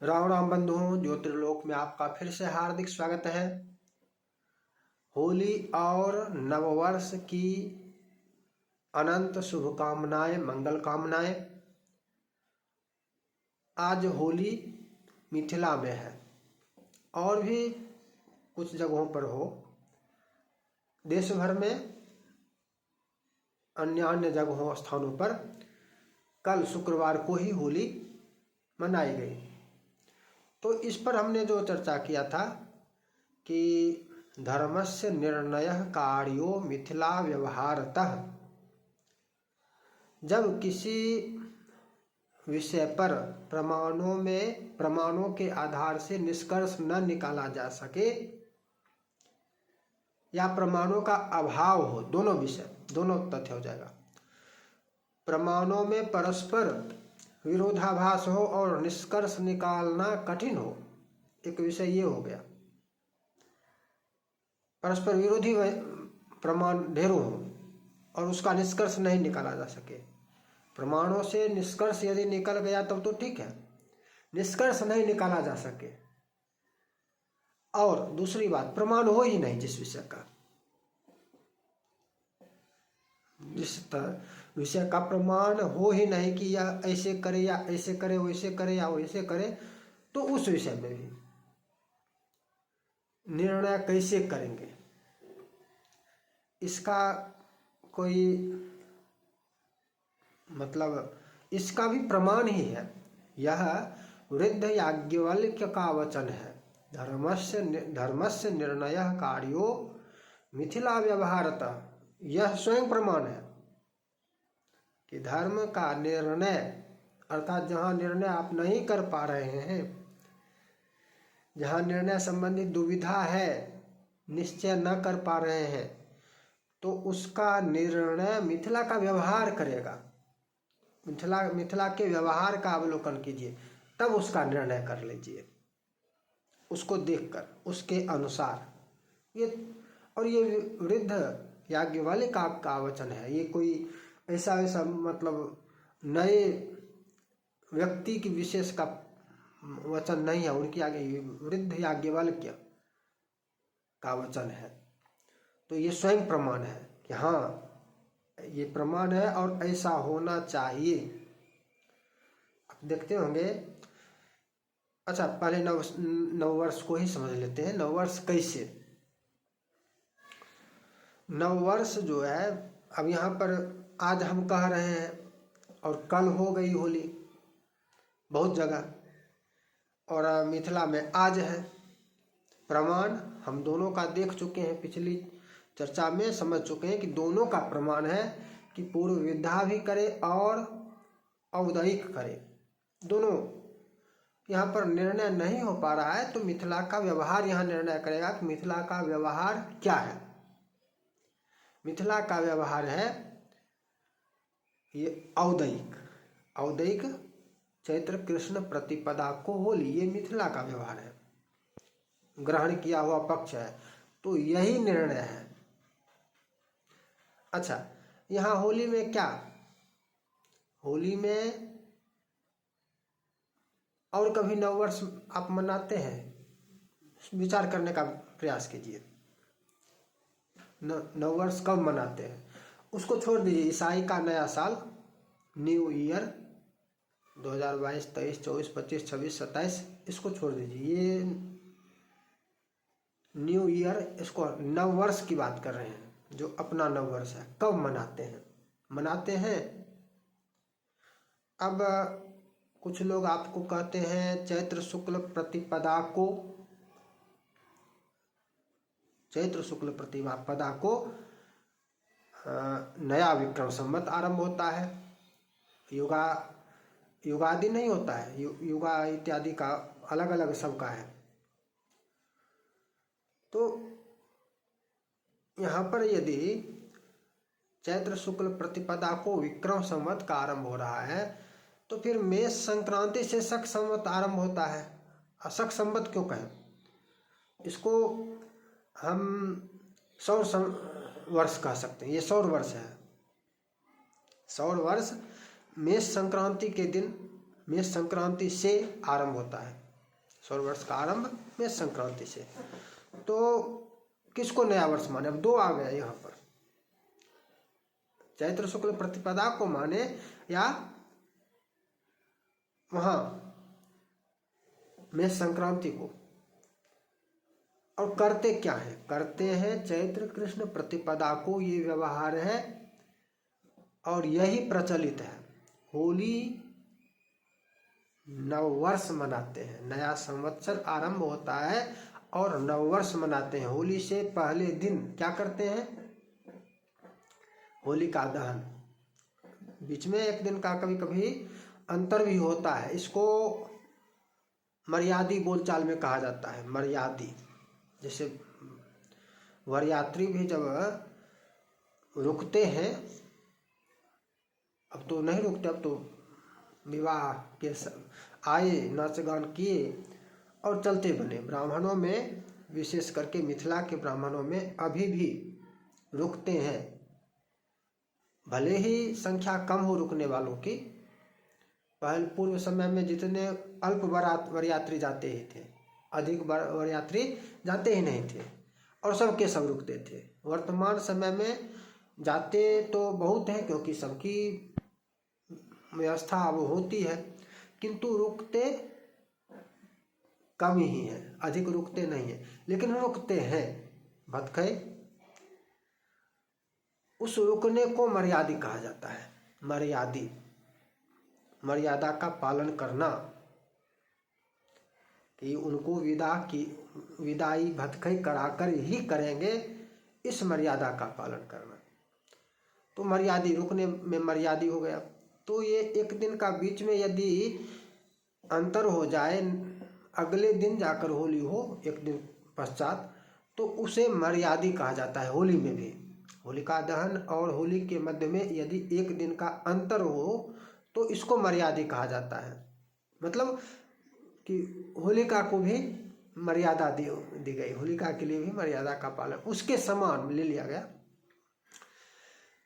राम राम बंधुओं, ज्योतिर्लोक में आपका फिर से हार्दिक स्वागत है। होली और नववर्ष की अनंत शुभकामनाएं, मंगल कामनाएं। आज होली मिथिला में है और भी कुछ जगहों पर हो, देश भर में अन्य जगहों स्थानों पर कल शुक्रवार को ही होली मनाई गई। तो इस पर हमने जो चर्चा किया था कि धर्मस्य निर्णयः कार्यो मिथिला व्यवहारतः। जब किसी विषय पर प्रमाणों के आधार से निष्कर्ष न निकाला जा सके या प्रमाणों का अभाव हो, दोनों तथ्य हो जाएगा। प्रमाणों में परस्पर विरोधाभास हो और निष्कर्ष निकालना कठिन हो, एक विषय ये हो गया। परस्पर विरोधी प्रमाण ढेरों हो और उसका निष्कर्ष नहीं निकाला जा सके। प्रमाणों से निष्कर्ष यदि निकल गया तब तो ठीक है, निष्कर्ष नहीं निकाला जा सके। और दूसरी बात, प्रमाण हो ही नहीं जिस विषय का, जिस विषय का प्रमाण हो ही नहीं कि या ऐसे करे या ऐसे करे, वैसे करे या वैसे करे, तो उस विषय में भी निर्णय कैसे करेंगे, इसका कोई मतलब, इसका भी प्रमाण ही है। यह वृद्ध याज्ञवल्क्य का वचन है, धर्मस्य निर्णयः कार्यो मिथिला व्यवहारतः। यह स्वयं प्रमाण है कि धर्म का निर्णय, अर्थात जहाँ निर्णय आप नहीं कर पा रहे हैं, जहाँ निर्णय संबंधी दुविधा है, निश्चय न कर पा रहे हैं, तो उसका निर्णय मिथिला का व्यवहार करेगा। मिथिला के व्यवहार का अवलोकन कीजिए, तब उसका निर्णय कर लीजिए, उसको देखकर, उसके अनुसार। ये वृद्ध याज्ञवल्क्य का वचन है। ये कोई ऐसा मतलब नए व्यक्ति की विशेष का वचन नहीं है, उनकी आगे वृद्ध याज्ञवल्क्य का वचन है। तो ये स्वयं प्रमाण है कि हाँ, ये प्रमाण है और ऐसा होना चाहिए। आप देखते होंगे। अच्छा, पहले नववर्ष को ही समझ लेते हैं। नववर्ष कैसे? नववर्ष जो है, अब यहाँ पर आज हम कह रहे हैं और कल हो गई होली बहुत जगह, और मिथिला में आज है। प्रमाण हम दोनों का देख चुके हैं, पिछली चर्चा में समझ चुके हैं कि दोनों का प्रमाण है कि पूर्व विधा भी करे और औदयिक करे, दोनों। यहाँ पर निर्णय नहीं हो पा रहा है तो मिथिला का व्यवहार यहाँ निर्णय करेगा कि मिथिला का व्यवहार क्या है। मिथिला का व्यवहार है ये औदयिक चैत्र कृष्ण प्रतिपदा को होली, ये मिथिला का व्यवहार है, ग्रहण किया हुआ पक्ष है, तो यही निर्णय है। अच्छा, यहाँ होली में क्या, होली में और कभी नववर्ष आप मनाते हैं? विचार करने का प्रयास कीजिए। नववर्ष कब मनाते हैं उसको छोड़ दीजिए। ईसाई का नया साल, न्यू ईयर 2022, 23, 24, 25, 26, 27, इसको छोड़ दीजिए। ये न्यू ईयर, इसको नववर्ष की बात कर रहे हैं, जो अपना नववर्ष है। कब मनाते हैं। अब कुछ लोग आपको कहते हैं चैत्र शुक्ल प्रतिपदा को नया विक्रम संवत आरंभ होता है। युगादि नहीं होता है, युगा इत्यादि का अलग अलग सबका है। तो यहाँ पर यदि चैत्र शुक्ल प्रतिपदा को विक्रम संवत का आरंभ हो रहा है, तो फिर मेष संक्रांति से शक संवत आरंभ होता है। शक संवत क्यों कहें? इसको हम सौर वर्ष कह सकते हैं। ये सौर वर्ष है। सौर वर्ष मेष संक्रांति के दिन, मेष संक्रांति से आरंभ होता है। सौर वर्ष का आरंभ में संक्रांति से। तो किसको नया वर्ष माने? अब दो आ गया यहाँ पर, चैत्र शुक्ल प्रतिपदा को माने या वहां में संक्रांति को। और करते क्या है? करते हैं चैत्र कृष्ण प्रतिपदा को, ये व्यवहार है और यही प्रचलित है। होली नववर्ष मनाते हैं, नया संवत्सर आरंभ होता है और नववर्ष मनाते हैं। होली से पहले दिन क्या करते हैं? होलिका दहन। बीच में एक दिन का कभी कभी अंतर भी होता है, इसको मर्यादी बोलचाल में कहा जाता है, मर्यादी। जैसे वरयात्री भी जब रुकते हैं, अब तो नहीं रुकते, अब तो विवाह के आए, नाच गान किए और चलते बने। ब्राह्मणों में, विशेष करके मिथिला के ब्राह्मणों में अभी भी रुकते हैं, भले ही संख्या कम हो रुकने वालों की। पहले पूर्व समय में जितने अल्प वरयात्री जाते ही थे, अधिक वरयात्री जाते ही नहीं थे और सबके सब रुकते थे। वर्तमान समय में जाते तो बहुत हैं, क्योंकि सबकी व्यवस्था अब होती है, किंतु रुकते कम ही हैं, अधिक रुकते नहीं हैं, लेकिन रुकते हैं भतखई। उस रुकने को मर्यादी कहा जाता है। मर्यादी, मर्यादा का पालन करना, कि उनको विदाई भतखई कराकर ही करेंगे, इस मर्यादा का पालन करना। तो मर्यादी, रुकने में मर्यादी हो गया। तो ये एक दिन का बीच में यदि अंतर हो जाए, अगले दिन जाकर होली हो एक दिन पश्चात, तो उसे मर्यादी कहा जाता है। होली में भी होलिका दहन और होली के मध्य में यदि एक दिन का अंतर हो तो इसको मर्यादी कहा जाता है। मतलब कि होलिका को भी मर्यादा दी गई, होलिका के लिए भी मर्यादा का पालन उसके समान ले लिया गया।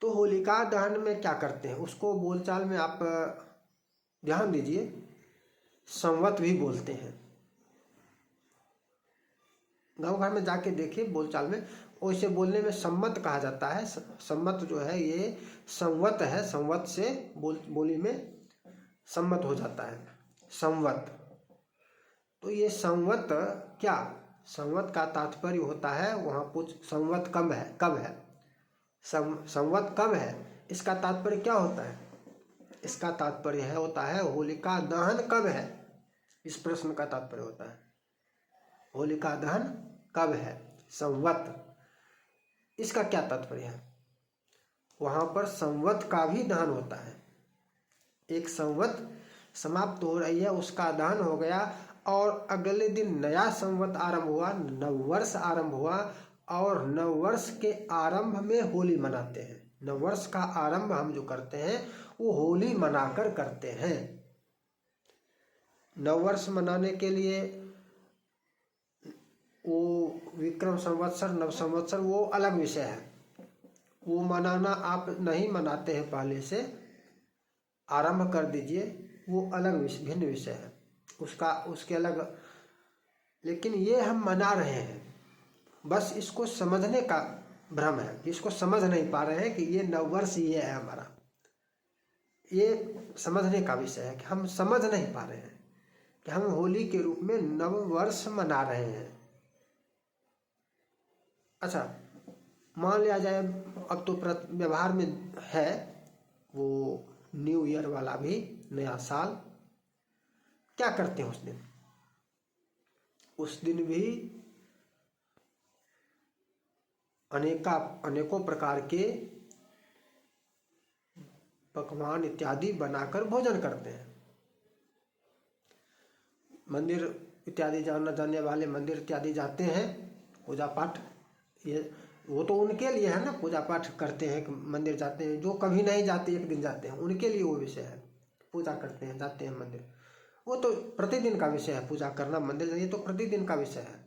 तो होलिका दहन में क्या करते हैं, उसको बोलचाल में आप ध्यान दीजिए, संवत भी बोलते हैं। गांव घर में जाके देखिए, बोलचाल में वैसे बोलने में सम्मत कहा जाता है। सम्मत जो है ये संवत है, संवत से बोली में सम्मत हो जाता है, संवत। तो ये संवत क्या, संवत का तात्पर्य होता है, वहाँ कुछ संवत कब है, संवत कब है, इसका तात्पर्य क्या होता है? इसका तात्पर्य होता है होलिका दहन कब है, इस प्रश्न का तात्पर्य होता है होलिका दहन कब है, संवत। इसका क्या तात्पर्य है? वहाँ पर संवत का भी दहन होता है। एक संवत समाप्त हो रही है, उसका दहन हो गया और अगले दिन नया संवत आरंभ हुआ, नववर्ष आरंभ हुआ, और नववर्ष के आरंभ में होली मनाते हैं। नववर्ष का आरंभ हम जो करते हैं वो होली मनाकर करते हैं। नववर्ष मनाने के लिए वो विक्रम संवत्सर, नव संवत्सर, वो अलग विषय है। वो मनाना आप नहीं मनाते हैं, पहले से आरंभ कर दीजिए, वो अलग विषय, भिन्न विषय है उसके अलग। लेकिन ये हम मना रहे हैं, बस इसको समझने का भ्रम है, इसको समझ नहीं पा रहे हैं कि ये नववर्ष ये है हमारा। ये समझने का विषय है कि हम समझ नहीं पा रहे हैं कि हम होली के रूप में नववर्ष मना रहे हैं। अच्छा, मान लिया जाए अब तो व्यवहार में है वो न्यू ईयर वाला भी, नया साल। क्या करते हैं उस दिन भी अनेकों प्रकार के पकवान इत्यादि बनाकर भोजन करते हैं। मंदिर इत्यादि जाने वाले मंदिर इत्यादि जाते हैं, पूजा पाठ, ये वो तो उनके लिए है ना, पूजा पाठ करते हैं, मंदिर जाते हैं। जो कभी नहीं जाते एक दिन जाते हैं, उनके लिए वो विषय है। पूजा करते हैं, जाते हैं मंदिर, वो तो प्रतिदिन का विषय है। पूजा करना, मंदिर, ये तो प्रतिदिन का विषय है।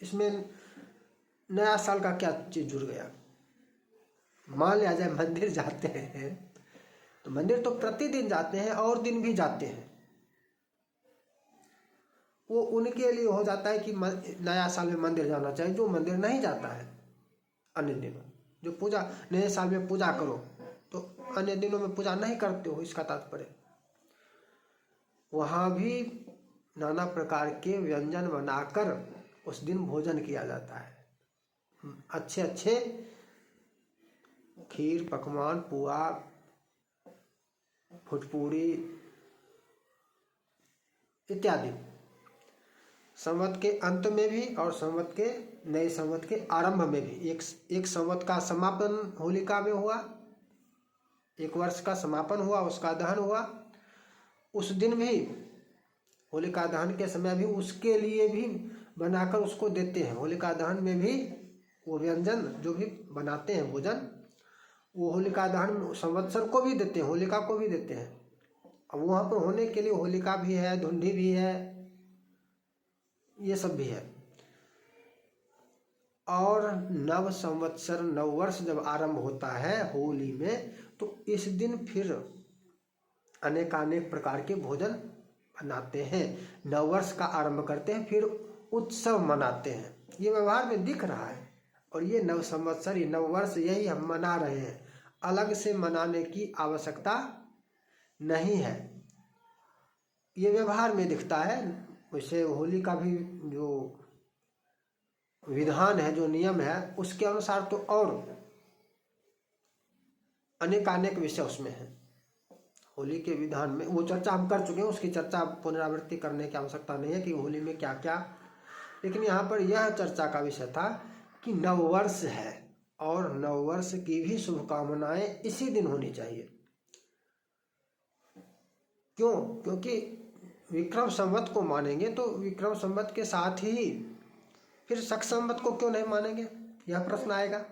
इसमें नया साल का क्या चीज जुड़ गया? मान लिया जाए मंदिर जाते हैं, तो मंदिर तो प्रतिदिन जाते हैं और दिन भी जाते हैं। वो उनके लिए हो जाता है कि नया साल में मंदिर जाना चाहिए। जो मंदिर नहीं जाता है अन्य दिनों, जो पूजा नए साल में पूजा करो तो अन्य दिनों में पूजा नहीं करते हो, इसका तात्पर्य। वहाँ भी नाना प्रकार के व्यंजन बनाकर उस दिन भोजन किया जाता है। अच्छे अच्छे खीर, पकवान, पुआ, फुटपूरी इत्यादि। संवत के अंत में भी और संवत के नए संवत के आरंभ में भी। एक संवत का समापन होलिका में हुआ, एक वर्ष का समापन हुआ, उसका दहन हुआ। उस दिन भी होलिका दहन के समय भी उसके लिए भी बनाकर उसको देते हैं। होलिका दहन में भी वो व्यंजन जो भी बनाते हैं भोजन, वो होलिका दहन संवत्सर को भी देते हैं, होलिका को भी देते हैं। अब वहाँ पर होने के लिए होलिका भी है, धुंधी भी है, ये सब भी है। और नव संवत्सर, नव वर्ष जब आरंभ होता है होली में, तो इस दिन फिर अनेकानेक प्रकार के भोजन बनाते हैं। नव वर्ष का आरंभ करते हैं, फिर उत्सव मनाते हैं। ये व्यवहार में दिख रहा है। और ये नव संवत्सर, ये नव वर्ष, यही हम मना रहे हैं। अलग से मनाने की आवश्यकता नहीं है, ये व्यवहार में दिखता है। वैसे होली का भी जो विधान है, जो नियम है, उसके अनुसार तो और अनेकानेक विषय उसमें है। होली के विधान में वो चर्चा हम कर चुके हैं, उसकी चर्चा पुनरावृत्ति करने की आवश्यकता नहीं है कि होली में क्या क्या। लेकिन यहाँ पर यह चर्चा का विषय था कि नववर्ष है और नववर्ष की भी शुभकामनाएं इसी दिन होनी चाहिए। क्यों? क्योंकि विक्रम संवत को मानेंगे तो विक्रम संवत के साथ ही फिर शक संवत को क्यों नहीं मानेंगे, यह प्रश्न आएगा।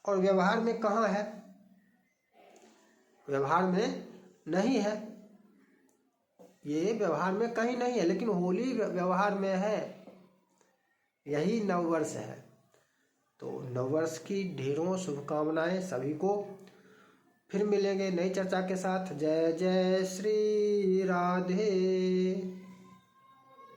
और व्यवहार में कहाँ है? व्यवहार में नहीं है, ये व्यवहार में कहीं नहीं है, लेकिन होली व्यवहार में है। यही नववर्ष है। तो नववर्ष की ढेरों शुभकामनाएं सभी को। फिर मिलेंगे नई चर्चा के साथ। जय जय श्री राधे।